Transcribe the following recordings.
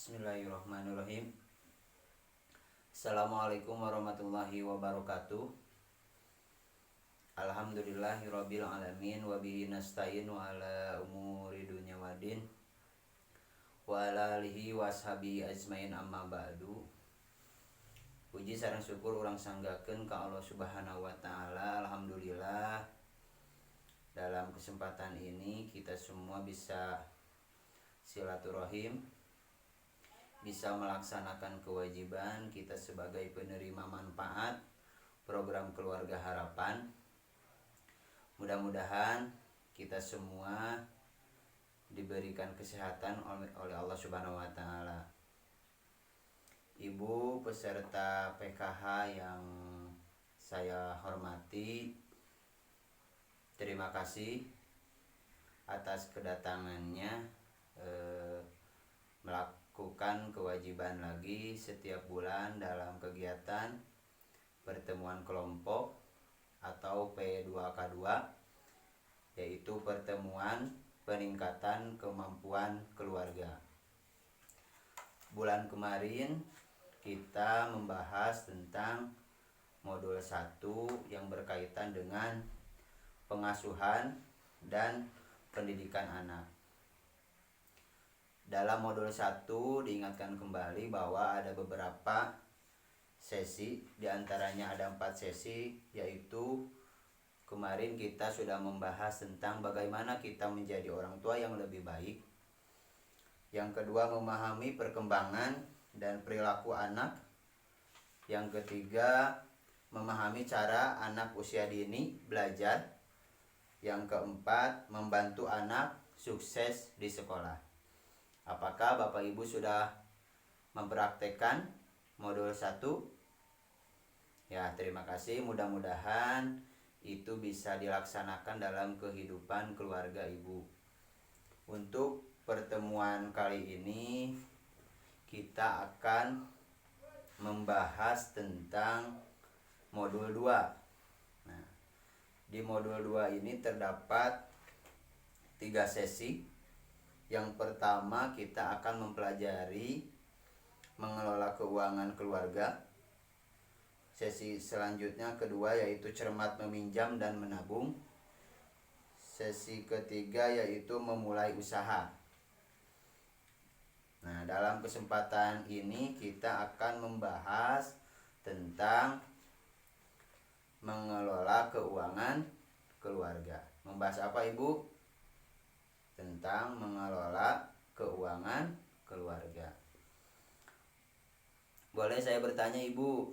Bismillahirrahmanirrahim. Assalamualaikum warahmatullahi wabarakatuh. Alhamdulillahirabbil alamin wa bihi nasta'in wa ala umuri dunya waddin wa ala alihi washabihi ajmain amma ba'du. Puji sareng syukur urang sanggakeun ka Allah Subhanahu wa taala. Alhamdulillah, dalam kesempatan ini kita semua bisa silaturahim, bisa melaksanakan kewajiban kita sebagai penerima manfaat program Keluarga Harapan. Mudah-mudahan kita semua diberikan kesehatan oleh Allah Subhanahu wa taala. Ibu peserta PKH yang saya hormati, terima kasih atas kedatangannya melakukan kewajiban lagi setiap bulan dalam kegiatan pertemuan kelompok atau P2K2, yaitu pertemuan peningkatan kemampuan keluarga. Bulan kemarin kita membahas tentang modul 1 yang berkaitan dengan pengasuhan dan pendidikan anak. Dalam modul 1 diingatkan kembali bahwa ada beberapa sesi, diantaranya ada 4 sesi, yaitu kemarin kita sudah membahas tentang bagaimana kita menjadi orang tua yang lebih baik. Yang kedua, memahami perkembangan dan perilaku anak. Yang ketiga, memahami cara anak usia dini belajar. Yang keempat, membantu anak sukses di sekolah. Apakah Bapak Ibu sudah mempraktekkan modul 1? Ya, terima kasih. Mudah-mudahan itu bisa dilaksanakan dalam kehidupan keluarga Ibu. Untuk pertemuan kali ini kita akan membahas tentang modul 2. Nah, di modul 2 ini terdapat 3 sesi. Yang pertama, kita akan mempelajari mengelola keuangan keluarga. Sesi selanjutnya kedua yaitu cermat meminjam dan menabung. Sesi ketiga yaitu memulai usaha. Nah, dalam kesempatan ini kita akan membahas tentang mengelola keuangan keluarga. Membahas apa, Ibu? Tentang mengelola keuangan keluarga. Boleh saya bertanya, Ibu,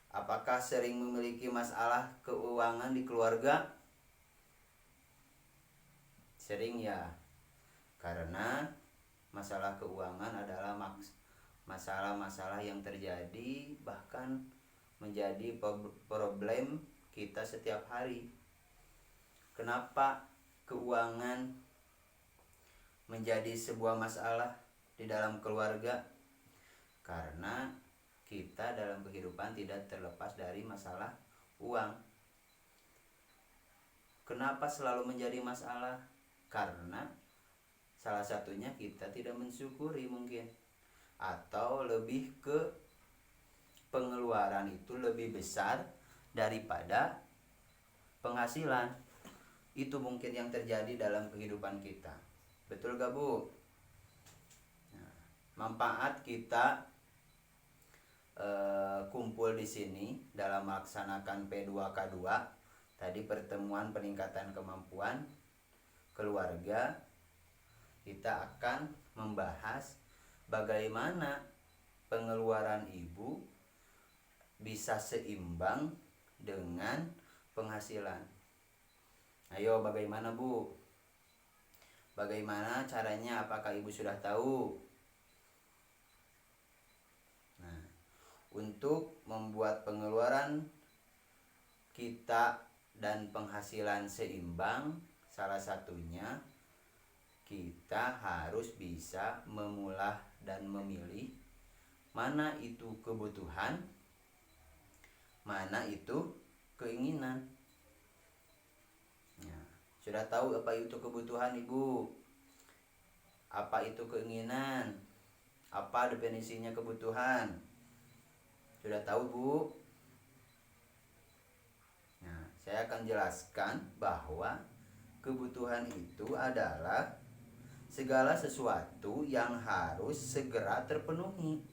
apakah sering memiliki masalah keuangan di keluarga? Sering ya, karena masalah keuangan adalah masalah-masalah yang terjadi, bahkan menjadi problem kita setiap hari. Kenapa keuangan menjadi sebuah masalah di dalam keluarga? Karena kita dalam kehidupan tidak terlepas dari masalah uang. Kenapa selalu menjadi masalah? Karena salah satunya kita tidak mensyukuri mungkin, atau lebih ke pengeluaran itu lebih besar daripada penghasilan. Itu mungkin yang terjadi dalam kehidupan kita. Betul gak, Bu? Nah, manfaat kita kumpul di sini dalam melaksanakan P2K2 tadi, pertemuan peningkatan kemampuan keluarga. Kita akan membahas bagaimana pengeluaran ibu bisa seimbang dengan penghasilan. Ayo, bagaimana, Bu? Bagaimana caranya? Apakah Ibu sudah tahu? Nah, untuk membuat pengeluaran kita dan penghasilan seimbang, salah satunya kita harus bisa memilah dan memilih mana itu kebutuhan, mana itu keinginan. Sudah tahu apa itu kebutuhan, Ibu? Apa itu keinginan? Apa definisinya kebutuhan? Sudah tahu, Bu? Nah, saya akan jelaskan bahwa kebutuhan itu adalah segala sesuatu yang harus segera terpenuhi.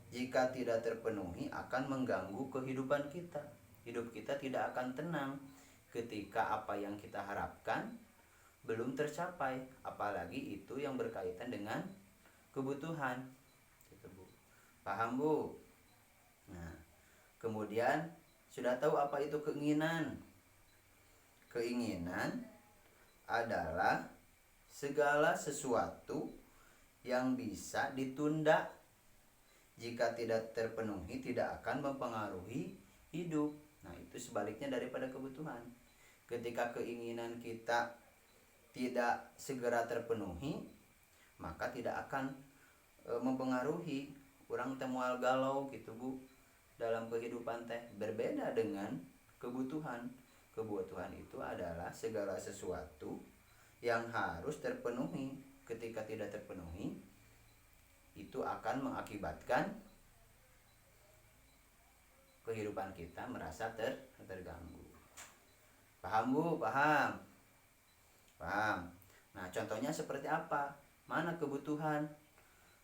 Jika tidak terpenuhi akan mengganggu kehidupan kita. Hidup kita tidak akan tenang ketika apa yang kita harapkan belum tercapai, apalagi itu yang berkaitan dengan kebutuhan. Gitu, Bu. Paham, Bu? Nah, kemudian sudah tahu apa itu keinginan? Keinginan adalah segala sesuatu yang bisa ditunda. Jika tidak terpenuhi tidak akan mempengaruhi hidup. Nah, itu sebaliknya daripada kebutuhan. Ketika keinginan kita tidak segera terpenuhi, maka tidak akan mempengaruhi. Orang temual galau gitu, Bu, dalam kehidupan teh. Berbeda dengan kebutuhan. Kebutuhan itu adalah segala sesuatu yang harus terpenuhi. Ketika tidak terpenuhi, itu akan mengakibatkan kehidupan kita merasa terganggu. Paham, Bu? Paham? Paham. Nah, contohnya seperti apa? Mana kebutuhan?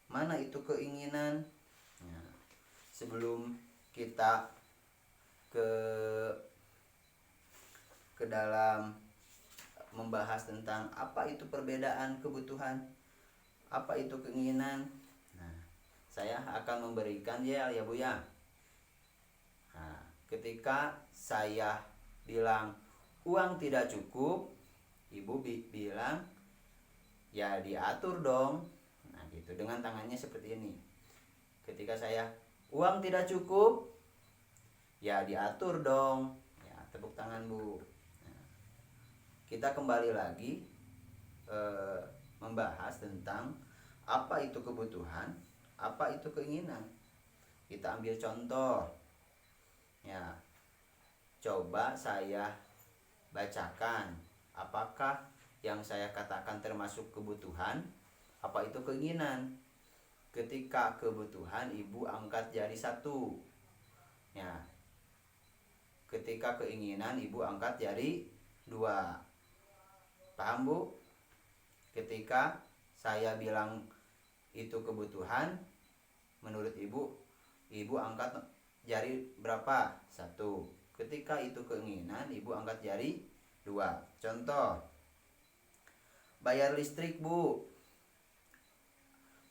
Mana itu keinginan? Nah, sebelum kita ke dalam membahas tentang apa itu perbedaan kebutuhan, apa itu keinginan. Nah, saya akan memberikan ya Bu ya. Nah, ketika saya bilang uang tidak cukup, Ibu bilang ya diatur dong. Nah, gitu, dengan tangannya seperti ini. Ketika saya uang tidak cukup, ya diatur dong. Ya, tepuk tangan, Bu. Nah, kita kembali lagi membahas tentang apa itu kebutuhan, apa itu keinginan. Kita ambil contoh. Ya, coba saya bacakan apakah yang saya katakan termasuk kebutuhan, apa itu keinginan. Ketika kebutuhan Ibu angkat jari 1. Ya. Ketika keinginan Ibu angkat jari 2. Paham, Bu? Ketika saya bilang itu kebutuhan, menurut Ibu angkat jari berapa? 1. Ketika itu keinginan, Ibu angkat jari 2. Contoh, bayar listrik, Bu.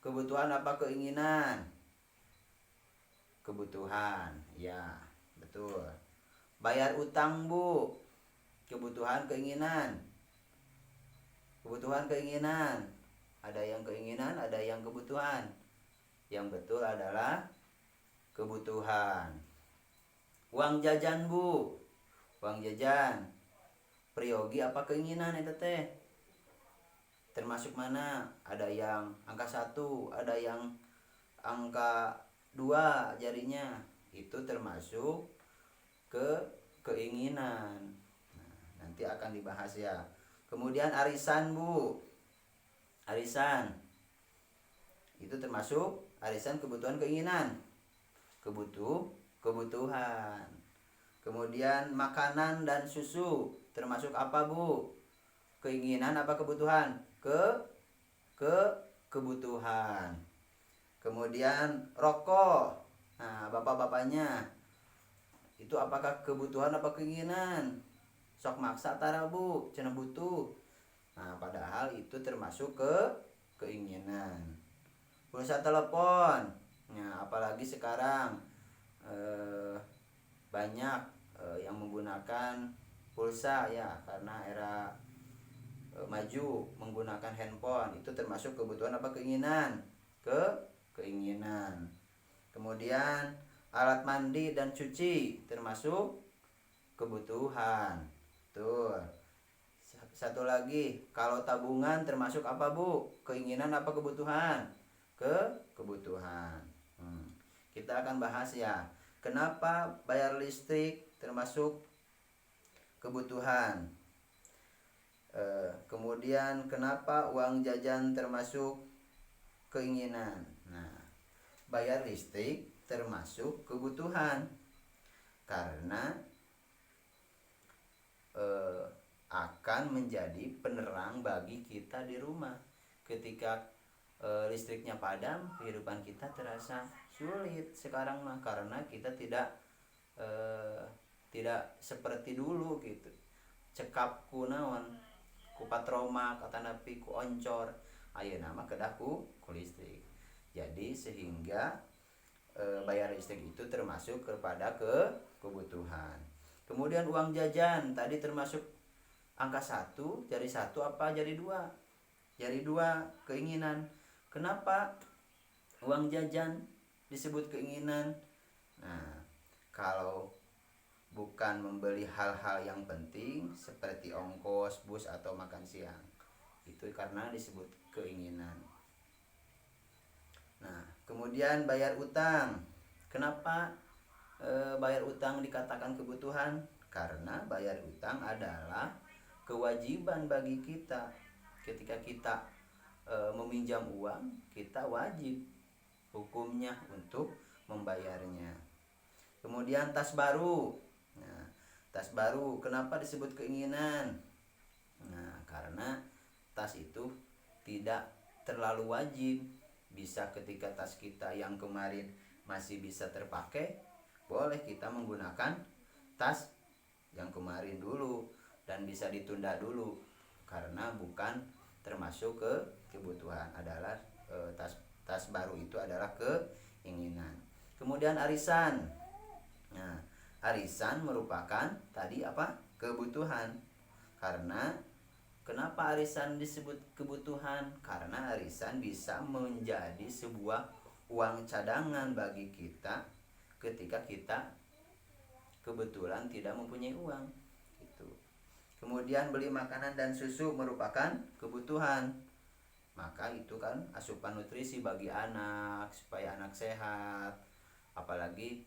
Kebutuhan apa keinginan? Kebutuhan, ya, betul. Bayar utang, Bu. Kebutuhan, keinginan? Kebutuhan, keinginan. Ada yang keinginan, ada yang kebutuhan. Yang betul adalah kebutuhan. Uang jajan, Bu. Uang jajan. Priyogi apa keinginan itu teh? Termasuk mana? Ada yang angka 1, ada yang angka 2 jarinya. Itu termasuk keinginan. Nah, nanti akan dibahas ya. Kemudian arisan, Bu. Arisan. Itu termasuk arisan kebutuhan keinginan. Kebutuhan. Kemudian makanan dan susu termasuk apa, Bu? Keinginan apa kebutuhan? Kebutuhan. Kemudian rokok. Nah, bapak-bapaknya, itu apakah kebutuhan apa keinginan? Sok maksa tara, Bu, cenah butuh. Nah, padahal itu termasuk keinginan. Pulsa telepon. Nah, apalagi sekarang banyak yang menggunakan pulsa ya, karena era maju menggunakan handphone. Itu termasuk kebutuhan apa keinginan? Keinginan. Kemudian alat mandi dan cuci termasuk kebutuhan. Tuh. Satu lagi, kalau tabungan termasuk apa, Bu? Keinginan apa kebutuhan? Kebutuhan. Kita akan bahas ya. Kenapa bayar listrik termasuk kebutuhan? Kemudian kenapa uang jajan termasuk keinginan. Nah, bayar listrik termasuk kebutuhan karena akan menjadi penerang bagi kita di rumah. Ketika listriknya padam, kehidupan kita terasa sulit sekarang mah, karena kita tidak seperti dulu gitu. Cekap ku naon, ku patroma kata napi ku oncor, ayeuna mah kedah ku listrik. Jadi sehingga bayar listrik itu termasuk kepada kebutuhan. Kemudian uang jajan tadi termasuk angka 1, jadi 1 apa jadi 2? Jadi 2 keinginan. Kenapa uang jajan disebut keinginan? Nah, kalau bukan membeli hal-hal yang penting seperti ongkos bus atau makan siang, itu karena disebut keinginan. Nah, kemudian bayar utang. Kenapa bayar utang dikatakan kebutuhan? Karena bayar utang adalah kewajiban bagi kita. Ketika kita meminjam uang, kita wajib hukumnya untuk membayarnya. Kemudian tas baru. Nah, tas baru kenapa disebut keinginan? Nah, karena tas itu tidak terlalu wajib. Bisa ketika tas kita yang kemarin masih bisa terpakai, boleh kita menggunakan tas yang kemarin dulu dan bisa ditunda dulu karena bukan termasuk ke kebutuhan, adalah tas baru itu adalah keinginan. Kemudian arisan. Nah, arisan merupakan tadi apa? Kebutuhan. Karena kenapa arisan disebut kebutuhan? Karena arisan bisa menjadi sebuah uang cadangan bagi kita ketika kita kebetulan tidak mempunyai uang. Gitu. Kemudian beli makanan dan susu merupakan kebutuhan. Maka itu kan asupan nutrisi bagi anak supaya anak sehat. Apalagi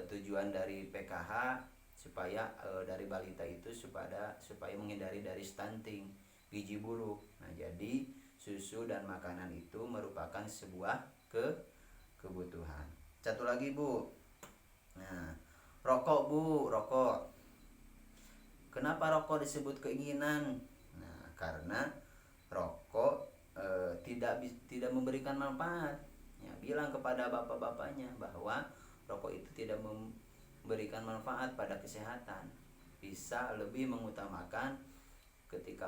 tujuan dari PKH supaya dari balita itu supaya menghindari dari stunting, gizi buruk. Nah, jadi susu dan makanan itu merupakan sebuah kebutuhan. Satu lagi, Bu. Nah, rokok, Bu, rokok. Kenapa rokok disebut keinginan? Nah, karena rokok tidak memberikan manfaat. Ya, bilang kepada bapak-bapaknya bahwa rokok itu tidak memberikan manfaat pada kesehatan. Bisa lebih mengutamakan ketika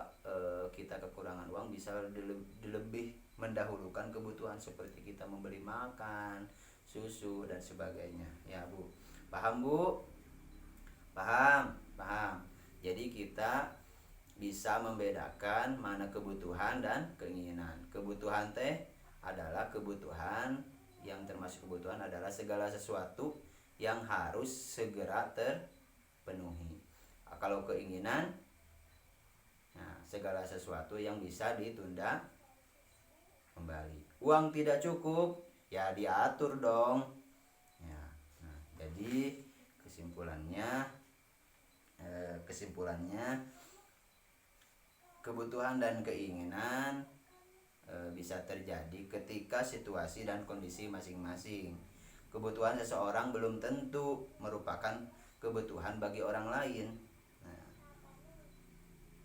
kita kekurangan uang, bisa lebih mendahulukan kebutuhan seperti kita membeli makan, susu dan sebagainya. Ya, Bu. Paham, Bu? Paham. Jadi kita bisa membedakan mana kebutuhan dan keinginan. Kebutuhan teh adalah kebutuhan, yang termasuk kebutuhan adalah segala sesuatu yang harus segera terpenuhi. Kalau keinginan, nah, segala sesuatu yang bisa ditunda kembali. Uang tidak cukup, ya diatur dong. Ya, nah, jadi kesimpulannya kebutuhan dan keinginan bisa terjadi ketika situasi dan kondisi masing-masing. Kebutuhan seseorang belum tentu merupakan kebutuhan bagi orang lain. Nah,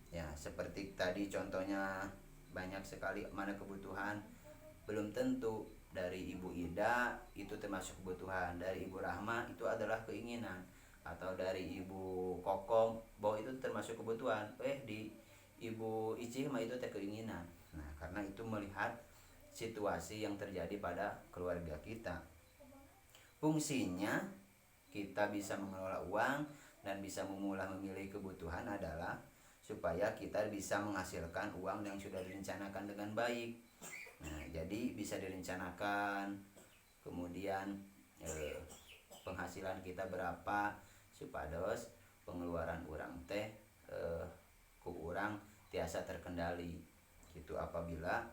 ya seperti tadi contohnya banyak sekali mana kebutuhan belum tentu. Dari Ibu Ida itu termasuk kebutuhan, dari Ibu Rahma itu adalah keinginan, atau dari Ibu Kokong bahwa itu termasuk kebutuhan. Di Ibu Icih mah itu teh keinginan. Nah, karena itu melihat situasi yang terjadi pada keluarga kita. Fungsinya kita bisa mengelola uang dan bisa memilih kebutuhan adalah supaya kita bisa menghasilkan uang yang sudah direncanakan dengan baik. Nah, jadi bisa direncanakan, kemudian penghasilan kita berapa supados pengeluaran urang teh ku urang tiasa terkendali. Gitu apabila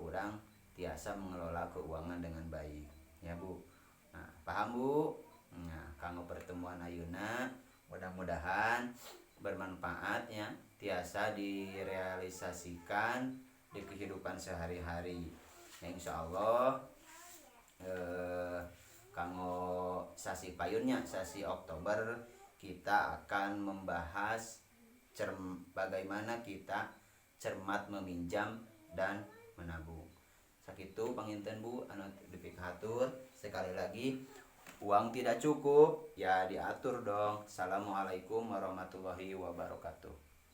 urang tiasa mengelola keuangan dengan baik. Ya, Bu. Nah, paham, Bu? Nah, kanggo pertemuan ayeuna mudah-mudahan bermanfaat ya, tiasa direalisasikan di kehidupan sehari-hari. Ya insyaallah kanggo sasi payunnya sasi Oktober kita akan membahas bagaimana kita cermat meminjam dan menabung. Sakitu panginten Bu anu dipikatur sekali lagi, uang tidak cukup ya diatur dong. Assalamualaikum warahmatullahi wabarakatuh.